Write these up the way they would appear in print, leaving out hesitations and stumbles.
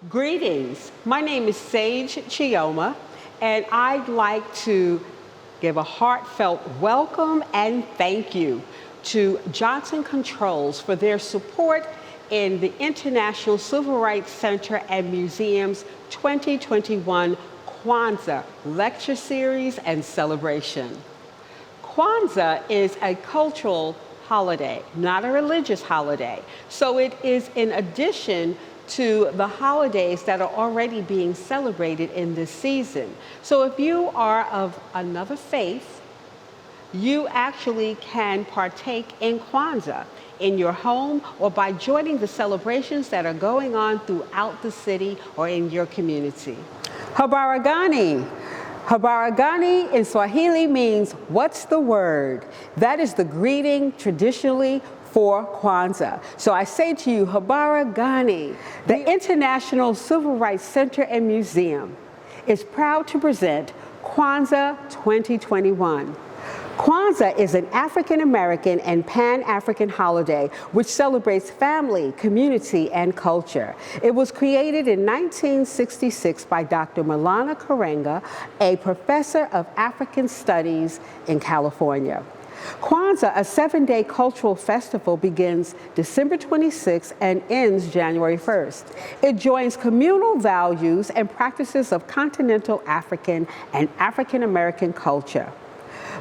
Greetings. My name is Sage Chioma, and I'd like to give a heartfelt welcome and thank you to Johnson Controls for their support in the International Civil Rights Center and Museum's 2021 Kwanzaa Lecture Series and Celebration. Kwanzaa is a cultural holiday, not a religious holiday. So it is in addition to the holidays that are already being celebrated in this season. So if you are of another faith, you actually can partake in Kwanzaa in your home or by joining the celebrations that are going on throughout the city or in your community. Habaragani. Habaragani in Swahili means, what's the word? That is the greeting traditionally for Kwanzaa. So I say to you, Habaragani. The International Civil Rights Center and Museum is proud to present Kwanzaa 2021. Kwanzaa is an African-American and Pan-African holiday which celebrates family, community, and culture. It was created in 1966 by Dr. Malana Karenga, a professor of African Studies in California. Kwanzaa, a 7-day cultural festival, begins December 26th and ends January 1st. It joins communal values and practices of continental African and African American culture.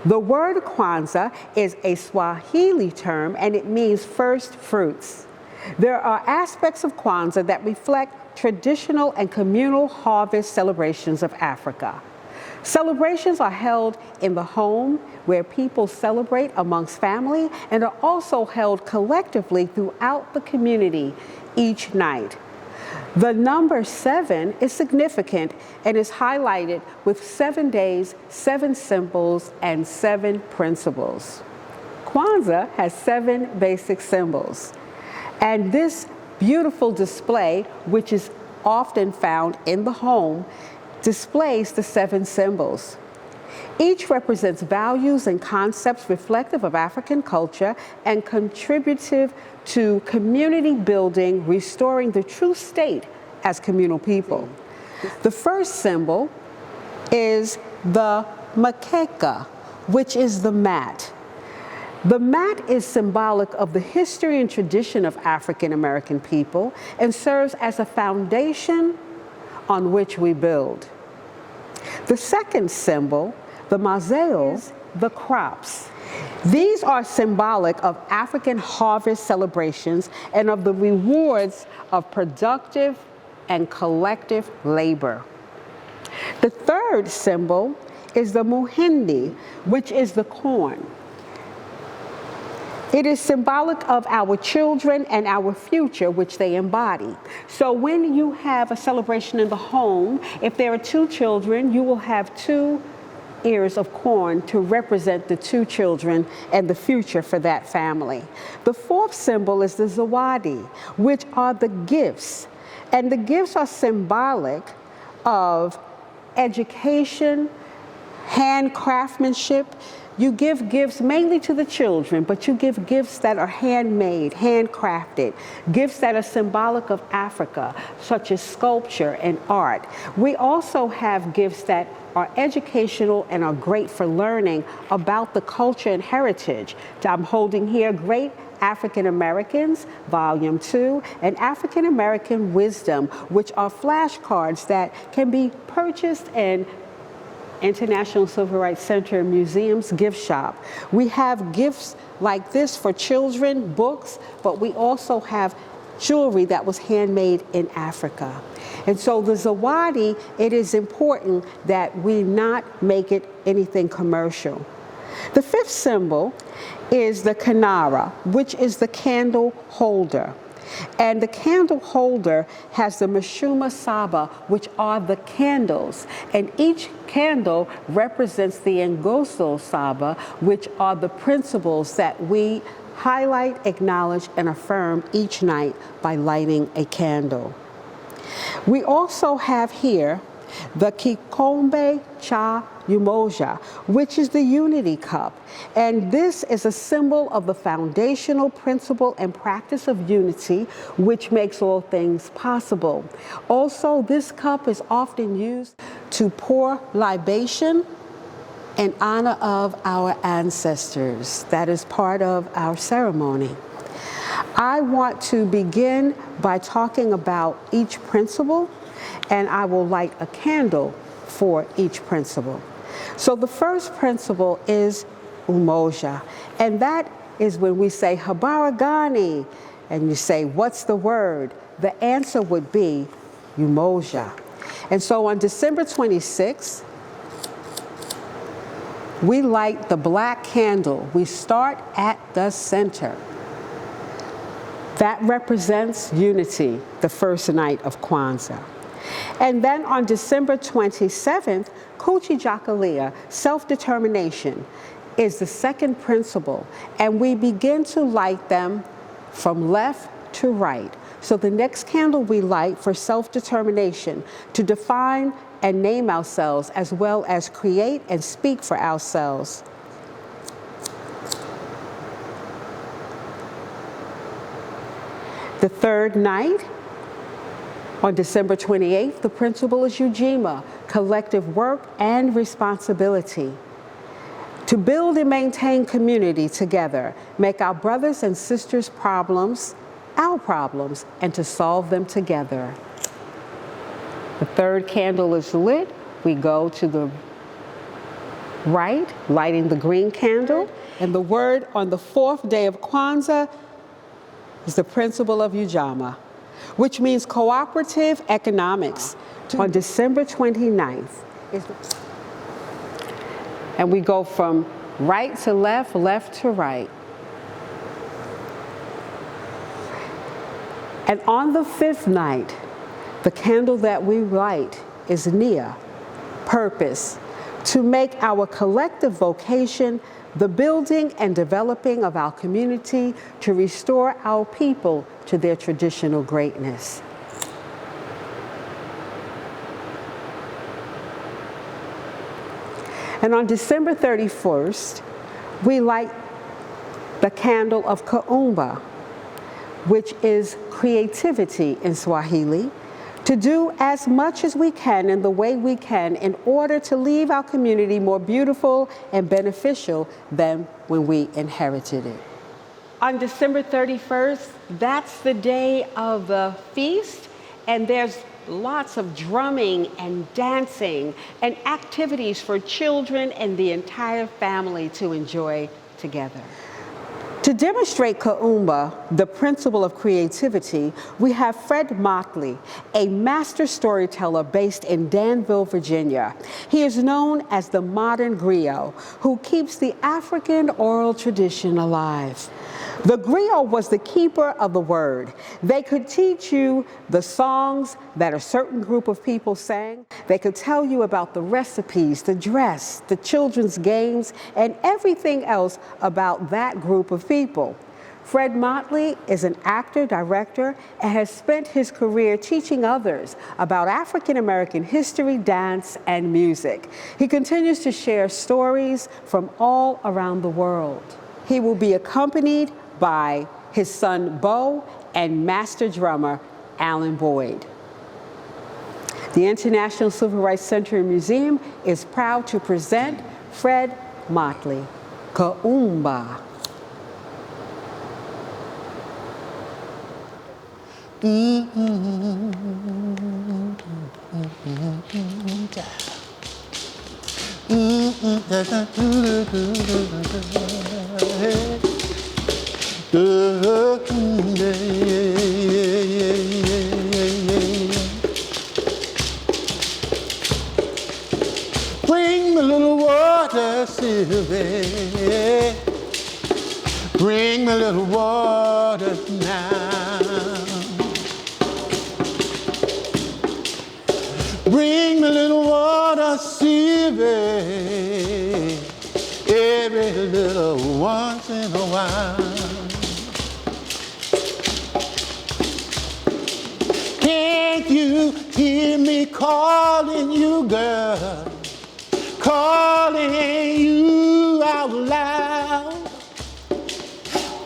The word Kwanzaa is a Swahili term and it means first fruits. There are aspects of Kwanzaa that reflect traditional and communal harvest celebrations of Africa. Celebrations are held in the home where people celebrate amongst family and are also held collectively throughout the community each night. The number 7 is significant and is highlighted with 7 days, 7 symbols, and 7 principles. Kwanzaa has 7 basic symbols, and this beautiful display, which is often found in the home, displays the 7 symbols. Each represents values and concepts reflective of African culture and contributive to community building, restoring the true state as communal people. The first symbol is the makeka, which is the mat. The mat is symbolic of the history and tradition of African American people and serves as a foundation on which we build. The second symbol, the mazao, the crops. These are symbolic of African harvest celebrations and of the rewards of productive and collective labor. The third symbol is the muhindi, which is the corn. It is symbolic of our children and our future, which they embody. So when you have a celebration in the home, if there are 2 children, you will have 2 ears of corn to represent the 2 children and the future for that family. The fourth symbol is the zawadi, which are the gifts. And the gifts are symbolic of education, hand craftsmanship. You give gifts mainly to the children, but you give gifts that are handmade, handcrafted, gifts that are symbolic of Africa, such as sculpture and art. We also have gifts that are educational and are great for learning about the culture and heritage. I'm holding here Great African Americans, Volume 2, and African American Wisdom, which are flashcards that can be purchased in International Civil Rights Center and Museum's gift shop. We have gifts like this for children, books, but we also have jewelry that was handmade in Africa. And so the zawadi, it is important that we not make it anything commercial. The fifth symbol is the kanara, which is the candle holder. And the candle holder has the Mashuma Saba, which are the candles. And each candle represents the Ngoso Saba, which are the principles that we highlight, acknowledge, and affirm each night by lighting a candle. We also have here the Kikombe Cha Umoja, which is the unity cup. And this is a symbol of the foundational principle and practice of unity, which makes all things possible. Also, this cup is often used to pour libation in honor of our ancestors. That is part of our ceremony. I want to begin by talking about each principle, and I will light a candle for each principle. So the first principle is umoja, and that is when we say habaragani, and you say, what's the word? The answer would be umoja. And so on December 26th, we light the black candle. We start at the center. That represents unity, the first night of Kwanzaa. And then on December 27th, Kuchijakalia, self-determination, is the second principle. And we begin to light them from left to right. So the next candle we light for self-determination, to define and name ourselves, as well as create and speak for ourselves. The third night, on December 28th, the principle is Ujima, collective work and responsibility. To build and maintain community together, make our brothers and sisters' problems our problems, and to solve them together. The third candle is lit. We go to the right, lighting the green candle. And the word on the fourth day of Kwanzaa is the principle of Ujamaa, which means cooperative economics. On December 29th, and we go from right to left, left to right. And on the fifth night, the candle that we light is Nia, purpose, to make our collective vocation the building and developing of our community to restore our people to their traditional greatness. And on December 31st, we light the candle of Kaumba, which is creativity in Swahili, to do as much as we can in the way we can in order to leave our community more beautiful and beneficial than when we inherited it. On December 31st, that's the day of the feast, and there's lots of drumming and dancing and activities for children and the entire family to enjoy together. To demonstrate Kaumba, the principle of creativity, we have Fred Motley, a master storyteller based in Danville, Virginia. He is known as the modern griot, who keeps the African oral tradition alive. The griot was the keeper of the word. They could teach you the songs that a certain group of people sang. They could tell you about the recipes, the dress, the children's games, and everything else about that group of people. Fred Motley is an actor, director, and has spent his career teaching others about African American history, dance, and music. He continues to share stories from all around the world. He will be accompanied by his son Bo and master drummer Alan Boyd. The International Civil Rights Center and Museum is proud to present Fred Motley, Kaumba. Bring the little water, Sylvie. Bring the little water now. Bring the little water, Sylvie. Every little once in a while. Can't If you hear me calling you, girl, calling you out loud,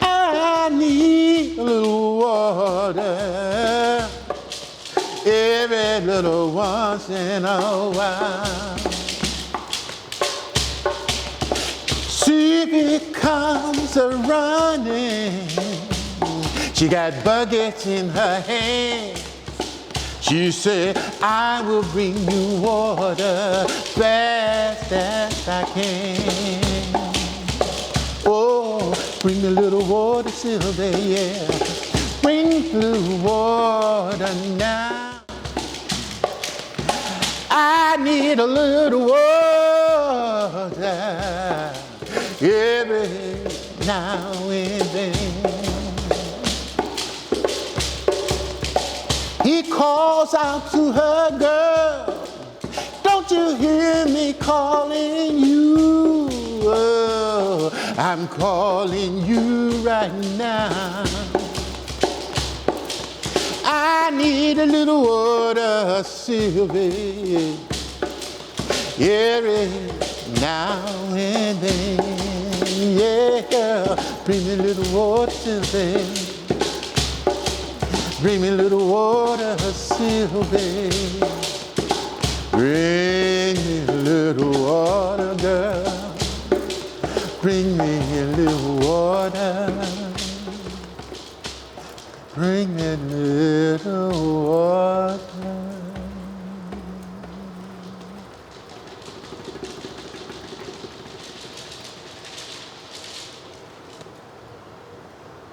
I need a little water every little once in a while. See if it comes a-running. She got buckets in her hand. She said, I will bring you water fast as I can. Oh, bring me a little water, Sylvia, yeah. Bring me a little water now. I need a little water every now and then. He calls out to her, girl, don't you hear me calling you? Oh, I'm calling you right now. I need a little water, Sylvia, every now and then. Yeah, bring me a little water, Sylvia. Bring me a little water, Sylvia. Bring me a little water, girl. Bring me a little water. Bring me a little water.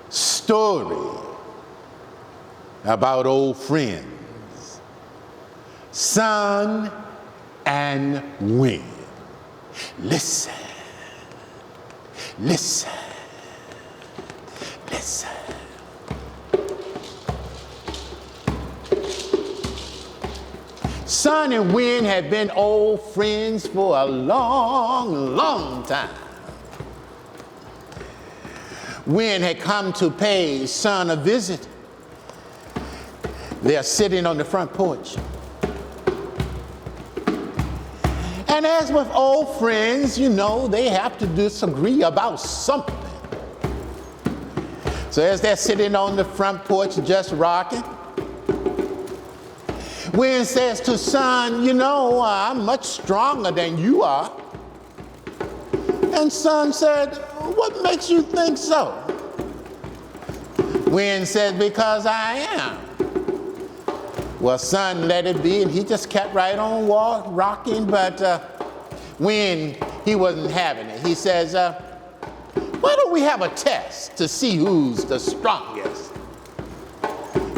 Story about old friends, sun and wind. Listen, listen, listen. Sun and wind have been old friends for a long, long time. Wind had come to pay sun a visit. They're sitting on the front porch. And as with old friends, you know, they have to disagree about something. So as they're sitting on the front porch just rocking, Wind says to Sun, you know, I'm much stronger than you are. And Sun said, what makes you think so? Wind said, because I am. Well, Sun let it be, and he just kept right on rocking, but Wind, he wasn't having it. He says, why don't we have a test to see who's the strongest?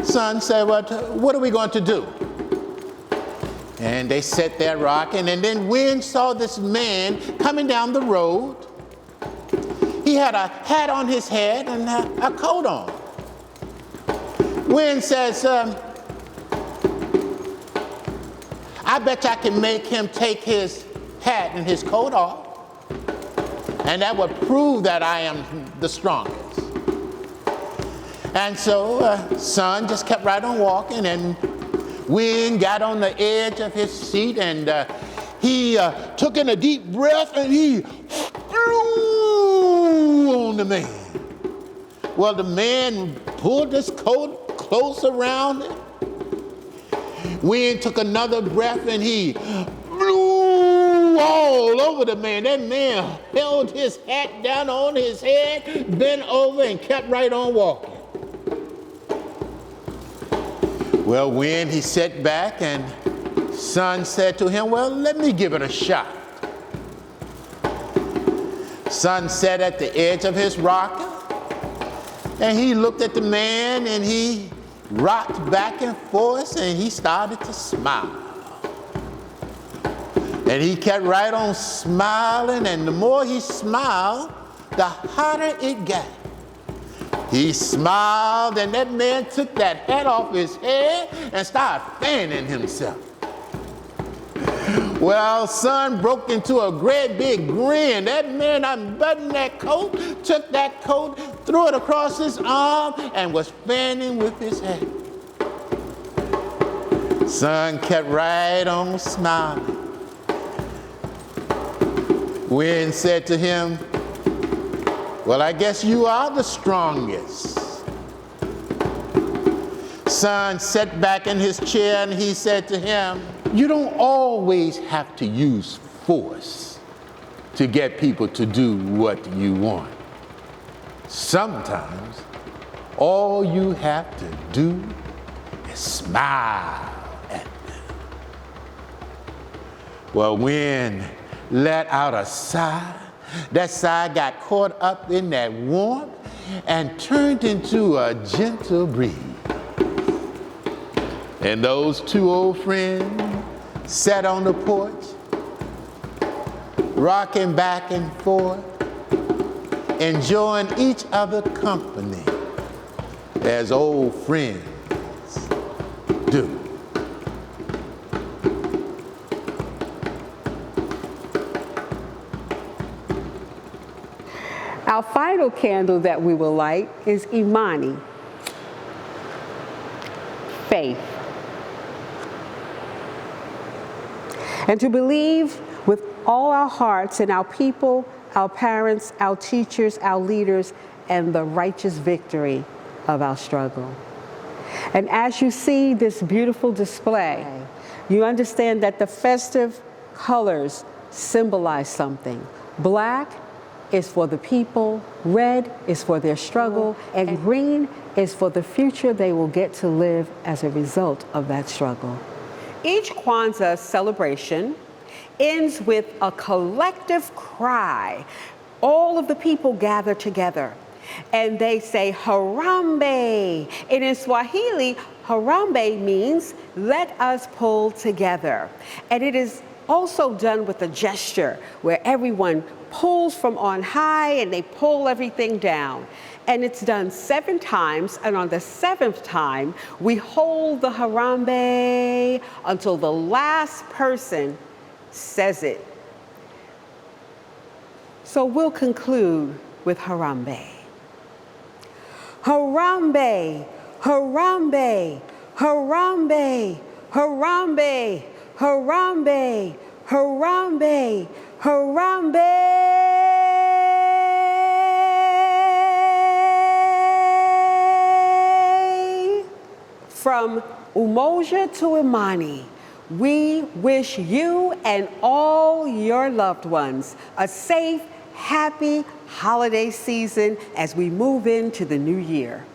Sun said, well, what are we going to do? And they sat there rocking, and then Wind saw this man coming down the road. He had a hat on his head and a coat on. Wind says, I bet you I can make him take his hat and his coat off, and that would prove that I am the strongest. And so Sun just kept right on walking, and Wind got on the edge of his seat, and he took in a deep breath, and he blew on the man. Well, the man pulled his coat close around him. Wind took another breath, and he blew all over the man. That man held his hat down on his head, bent over, and kept right on walking. Well, Wind, he sat back, and Sun said to him, well, let me give it a shot. Sun sat at the edge of his rocker, and he looked at the man, and he rocked back and forth, and he started to smile. And he kept right on smiling, and the more he smiled, the hotter it got. He smiled, and that man took that hat off his head and started fanning himself. Well, Sun broke into a great big grin. That man unbuttoned that coat, took that coat, threw it across his arm, and was fanning with his hat. Son kept right on smiling. Wind said to him, well, I guess you are the strongest. Son sat back in his chair and he said to him, you don't always have to use force to get people to do what you want. Sometimes all you have to do is smile at them. Well, Wind let out a sigh. That sigh got caught up in that warmth and turned into a gentle breeze. And those two old friends sat on the porch, rocking back and forth, enjoying each other's company as old friends do. Our final candle that we will light is Imani, faith. And to believe with all our hearts in our people, our parents, our teachers, our leaders, and the righteous victory of our struggle. And as you see this beautiful display, you understand that the festive colors symbolize something. Black is for the people, red is for their struggle, and green is for the future they will get to live as a result of that struggle. Each Kwanzaa celebration ends with a collective cry. All of the people gather together and they say, Harambe. And in Swahili, Harambe means let us pull together. And it is also done with a gesture where everyone pulls from on high and they pull everything down. And it's done 7 times, and on the 7th time, we hold the Harambe until the last person says it. So we'll conclude with Harambe. Harambe, Harambe, Harambe, Harambe, Harambe, Harambe, Harambe. From Umoja to Imani, we wish you and all your loved ones a safe, happy holiday season as we move into the new year.